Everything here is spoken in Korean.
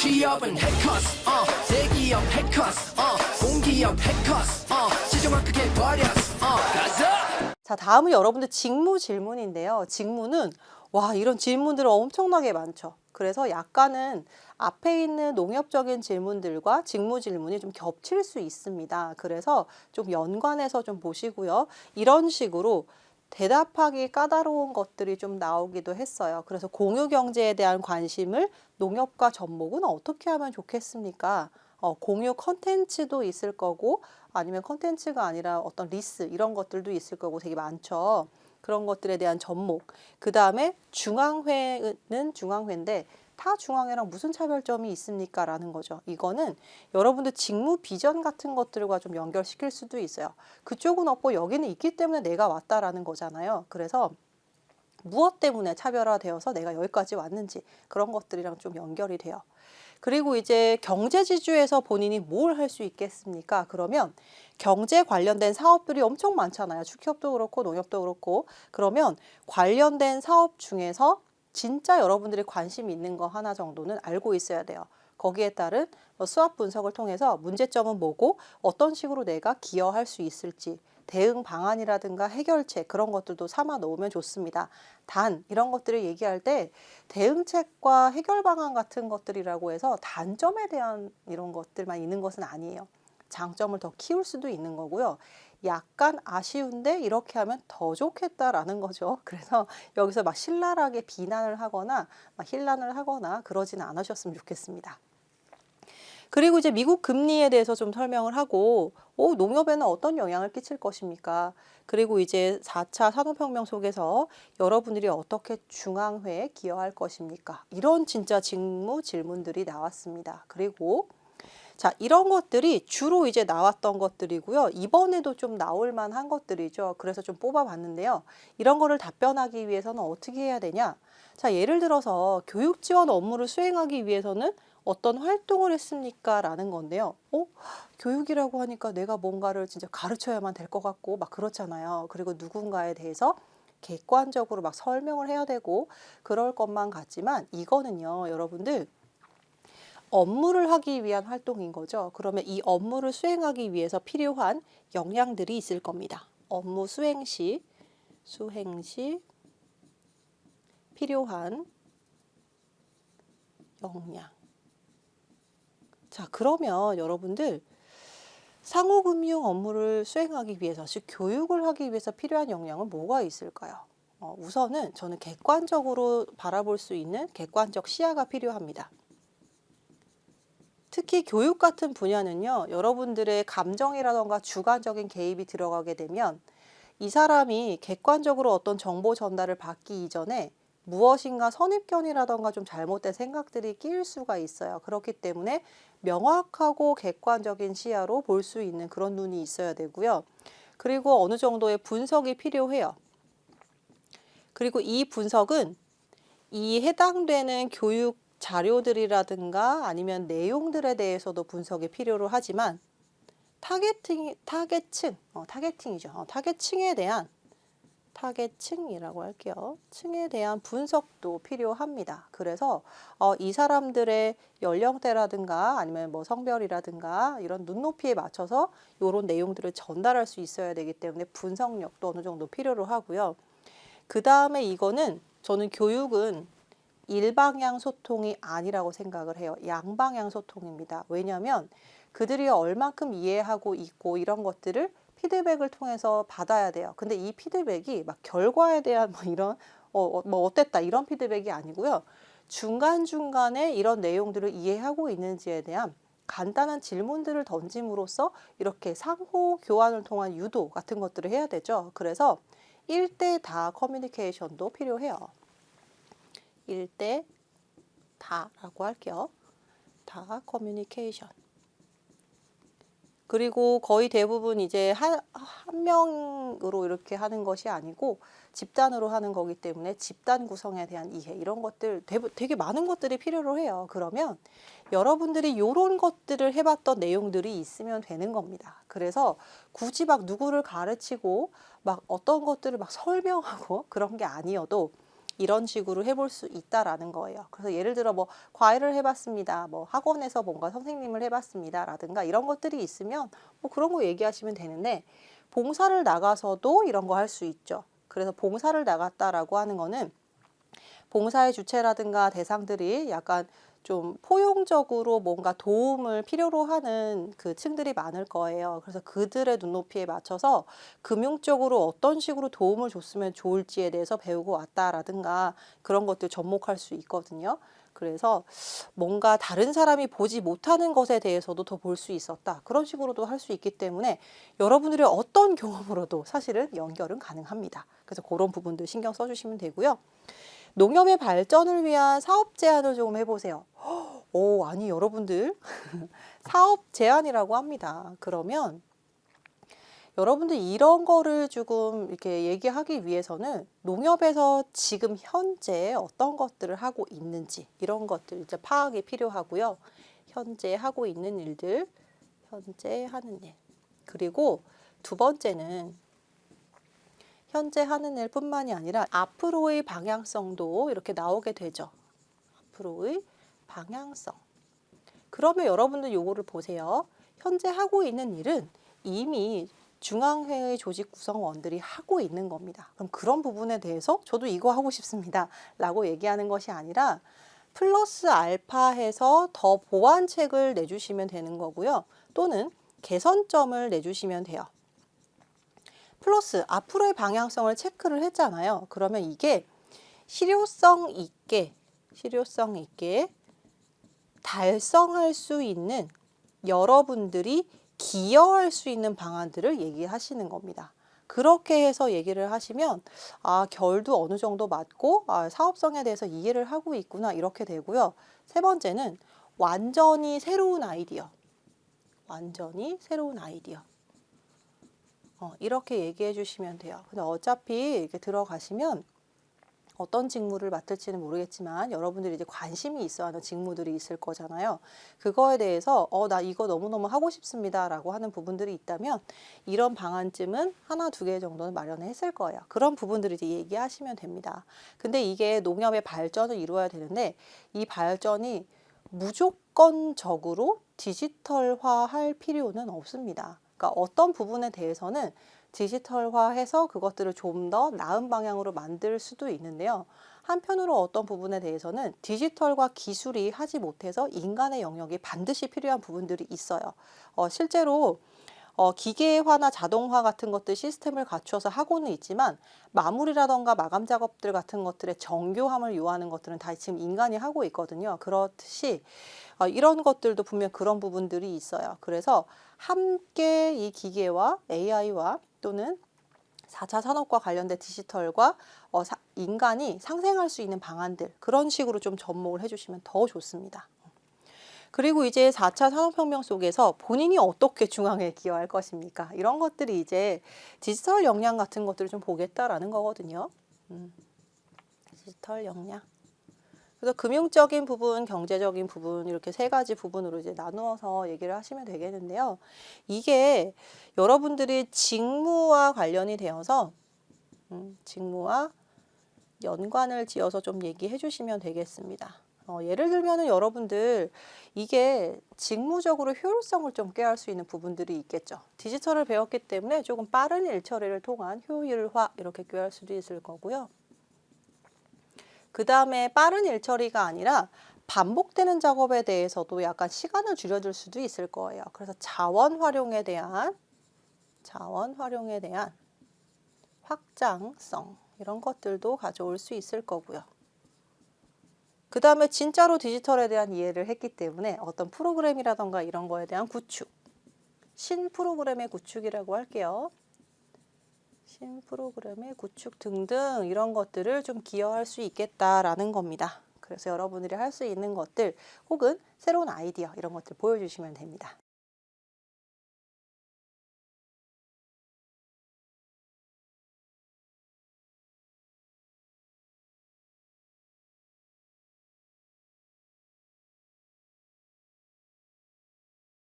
취업은 해커스 대기업 해커스 공기업 해커스 시종을 크게 버렸어 가자. 자, 다음은 여러분들 직무 질문인데요. 직무는 와, 이런 질문들은 엄청나게 많죠. 그래서 약간은 앞에 있는 농협적인 질문들과 직무 질문이 좀 겹칠 수 있습니다. 그래서 좀 연관해서 좀 보시고요. 이런 식으로 대답하기 까다로운 것들이 좀 나오기도 했어요. 그래서 공유 경제에 대한 관심을 농협과 접목은 어떻게 하면 좋겠습니까? 공유 컨텐츠도 있을 거고 아니면 컨텐츠가 아니라 어떤 리스 이런 것들도 있을 거고 되게 많죠. 그런 것들에 대한 접목. 그 다음에 중앙회는 중앙회인데 타 중앙회랑 무슨 차별점이 있습니까? 라는 거죠. 이거는 여러분들 직무 비전 같은 것들과 좀 연결시킬 수도 있어요. 그쪽은 없고 여기는 있기 때문에 내가 왔다라는 거잖아요. 그래서 무엇 때문에 차별화되어서 내가 여기까지 왔는지 그런 것들이랑 좀 연결이 돼요. 그리고 이제 경제지주에서 본인이 뭘 할 수 있겠습니까? 그러면 경제 관련된 사업들이 엄청 많잖아요. 축협도 그렇고 농협도 그렇고. 그러면 관련된 사업 중에서 진짜 여러분들이 관심 있는 거 하나 정도는 알고 있어야 돼요. 거기에 따른 수학 분석을 통해서 문제점은 뭐고 어떤 식으로 내가 기여할 수 있을지 대응 방안이라든가 해결책 그런 것들도 삼아 놓으면 좋습니다. 단 이런 것들을 얘기할 때 대응책과 해결 방안 같은 것들이라고 해서 단점에 대한 이런 것들만 있는 것은 아니에요. 장점을 더 키울 수도 있는 거고요. 약간 아쉬운데 이렇게 하면 더 좋겠다라는 거죠. 그래서 여기서 막 신랄하게 비난을 하거나 막 힐난을 하거나 그러지는 않으셨으면 좋겠습니다. 그리고 이제 미국 금리에 대해서 좀 설명을 하고 농협에는 어떤 영향을 끼칠 것입니까? 그리고 이제 4차 산업혁명 속에서 여러분들이 어떻게 중앙회에 기여할 것입니까? 이런 진짜 직무 질문들이 나왔습니다. 그리고 자, 이런 것들이 주로 이제 나왔던 것들이고요. 이번에도 좀 나올 만한 것들이죠. 그래서 좀 뽑아봤는데요. 이런 거를 답변하기 위해서는 어떻게 해야 되냐? 자, 예를 들어서 교육 지원 업무를 수행하기 위해서는 어떤 활동을 했습니까? 라는 건데요. 교육이라고 하니까 내가 뭔가를 진짜 가르쳐야만 될 것 같고 막 그렇잖아요. 그리고 누군가에 대해서 객관적으로 막 설명을 해야 되고 그럴 것만 같지만 이거는요, 여러분들 업무를 하기 위한 활동인 거죠. 그러면 이 업무를 수행하기 위해서 필요한 역량들이 있을 겁니다. 업무 수행 시 필요한 역량. 자, 그러면 여러분들 상호금융 업무를 수행하기 위해서, 즉 교육을 하기 위해서 필요한 역량은 뭐가 있을까요? 우선은 저는 객관적으로 바라볼 수 있는 객관적 시야가 필요합니다. 특히 교육 같은 분야는요, 여러분들의 감정이라던가 주관적인 개입이 들어가게 되면 이 사람이 객관적으로 어떤 정보 전달을 받기 이전에 무엇인가 선입견이라던가 좀 잘못된 생각들이 끼일 수가 있어요. 그렇기 때문에 명확하고 객관적인 시야로 볼 수 있는 그런 눈이 있어야 되고요. 그리고 어느 정도의 분석이 필요해요. 그리고 이 분석은 이 해당되는 교육 자료들이라든가 아니면 내용들에 대해서도 분석이 필요로 하지만 타겟층이라고 할게요. 층에 대한 분석도 필요합니다. 그래서 이 사람들의 연령대라든가 아니면 뭐 성별이라든가 이런 눈높이에 맞춰서 이런 내용들을 전달할 수 있어야 되기 때문에 분석력도 어느 정도 필요로 하고요. 그 다음에 이거는 저는 교육은 일방향 소통이 아니라고 생각을 해요. 양방향 소통입니다. 왜냐하면 그들이 얼만큼 이해하고 있고 이런 것들을 피드백을 통해서 받아야 돼요. 근데 이 피드백이 막 결과에 대한 뭐 이런 뭐 어땠다 이런 피드백이 아니고요. 중간중간에 이런 내용들을 이해하고 있는지에 대한 간단한 질문들을 던짐으로써 이렇게 상호 교환을 통한 유도 같은 것들을 해야 되죠. 그래서 1대 다 커뮤니케이션도 필요해요. 1대 다라고 할게요. 다 커뮤니케이션. 그리고 거의 대부분 이제 한 명으로 이렇게 하는 것이 아니고 집단으로 하는 거기 때문에 집단 구성에 대한 이해 이런 것들 되게 많은 것들이 필요로 해요. 그러면 여러분들이 이런 것들을 해봤던 내용들이 있으면 되는 겁니다. 그래서 굳이 막 누구를 가르치고 막 어떤 것들을 막 설명하고 그런 게 아니어도 이런 식으로 해볼 수 있다라는 거예요. 그래서 예를 들어 뭐 과외를 해봤습니다. 뭐 학원에서 뭔가 선생님을 해봤습니다라든가 이런 것들이 있으면 뭐 그런 거 얘기하시면 되는데 봉사를 나가서도 이런 거 할 수 있죠. 그래서 봉사를 나갔다라고 하는 거는 봉사의 주체라든가 대상들이 약간 좀 포용적으로 뭔가 도움을 필요로 하는 그 층들이 많을 거예요. 그래서 그들의 눈높이에 맞춰서 금융적으로 어떤 식으로 도움을 줬으면 좋을지에 대해서 배우고 왔다라든가 그런 것들 접목할 수 있거든요. 그래서 뭔가 다른 사람이 보지 못하는 것에 대해서도 더 볼 수 있었다. 그런 식으로도 할 수 있기 때문에 여러분들의 어떤 경험으로도 사실은 연결은 가능합니다. 그래서 그런 부분들 신경 써주시면 되고요. 농협의 발전을 위한 사업 제안을 조금 해보세요. 오, 아니 여러분들 사업 제안이라고 합니다. 그러면 여러분들 이런 거를 조금 이렇게 얘기하기 위해서는 농협에서 지금 현재 어떤 것들을 하고 있는지 이런 것들 이제 파악이 필요하고요. 현재 하고 있는 일들, 현재 하는 일. 그리고 두 번째는 현재 하는 일뿐만이 아니라 앞으로의 방향성도 이렇게 나오게 되죠. 앞으로의 방향성. 그러면 여러분들 요거를 보세요. 현재 하고 있는 일은 이미 중앙회의 조직 구성원들이 하고 있는 겁니다. 그럼 그런 부분에 대해서 저도 이거 하고 싶습니다 라고 얘기하는 것이 아니라 플러스 알파 해서 더 보완책을 내주시면 되는 거고요. 또는 개선점을 내주시면 돼요. 플러스 앞으로의 방향성을 체크를 했잖아요. 그러면 이게 실효성 있게 달성할 수 있는 여러분들이 기여할 수 있는 방안들을 얘기하시는 겁니다. 그렇게 해서 얘기를 하시면 결도 어느 정도 맞고 사업성에 대해서 이해를 하고 있구나 이렇게 되고요. 세 번째는 완전히 새로운 아이디어. 이렇게 얘기해 주시면 돼요. 근데 어차피 이렇게 들어가시면 어떤 직무를 맡을지는 모르겠지만 여러분들이 이제 관심이 있어 하는 직무들이 있을 거잖아요. 그거에 대해서 나 이거 너무너무 하고 싶습니다 라고 하는 부분들이 있다면 이런 방안쯤은 하나, 두 개 정도는 마련했을 거예요. 그런 부분들을 이제 얘기하시면 됩니다. 근데 이게 농협의 발전을 이루어야 되는데 이 발전이 무조건적으로 디지털화할 필요는 없습니다. 그러니까 어떤 부분에 대해서는 디지털화해서 그것들을 좀 더 나은 방향으로 만들 수도 있는데요. 한편으로 어떤 부분에 대해서는 디지털과 기술이 하지 못해서 인간의 영역이 반드시 필요한 부분들이 있어요. 실제로 기계화나 자동화 같은 것들 시스템을 갖추어서 하고는 있지만 마무리라던가 마감 작업들 같은 것들의 정교함을 요하는 것들은 다 지금 인간이 하고 있거든요. 그렇듯이 이런 것들도 분명 그런 부분들이 있어요. 그래서 함께 이 기계와 AI와 또는 4차 산업과 관련된 디지털과 인간이 상생할 수 있는 방안들 그런 식으로 좀 접목을 해주시면 더 좋습니다. 그리고 이제 4차 산업혁명 속에서 본인이 어떻게 중앙에 기여할 것입니까? 이런 것들이 이제 디지털 역량 같은 것들을 좀 보겠다라는 거거든요. 디지털 역량. 그래서 금융적인 부분, 경제적인 부분 이렇게 세 가지 부분으로 이제 나누어서 얘기를 하시면 되겠는데요. 이게 여러분들이 직무와 관련이 되어서 직무와 연관을 지어서 좀 얘기해 주시면 되겠습니다. 예를 들면은 여러분들 이게 직무적으로 효율성을 좀 꾀할 수 있는 부분들이 있겠죠. 디지털을 배웠기 때문에 조금 빠른 일 처리를 통한 효율화 이렇게 꾀할 수도 있을 거고요. 그 다음에 빠른 일 처리가 아니라 반복되는 작업에 대해서도 약간 시간을 줄여줄 수도 있을 거예요. 그래서 자원 활용에 대한 확장성 이런 것들도 가져올 수 있을 거고요. 그 다음에 진짜로 디지털에 대한 이해를 했기 때문에 어떤 프로그램이라던가 이런 거에 대한 구축, 신프로그램의 구축이라고 할게요. 신프로그램의 구축 등등 이런 것들을 좀 기여할 수 있겠다라는 겁니다. 그래서 여러분들이 할 수 있는 것들 혹은 새로운 아이디어 이런 것들 보여주시면 됩니다.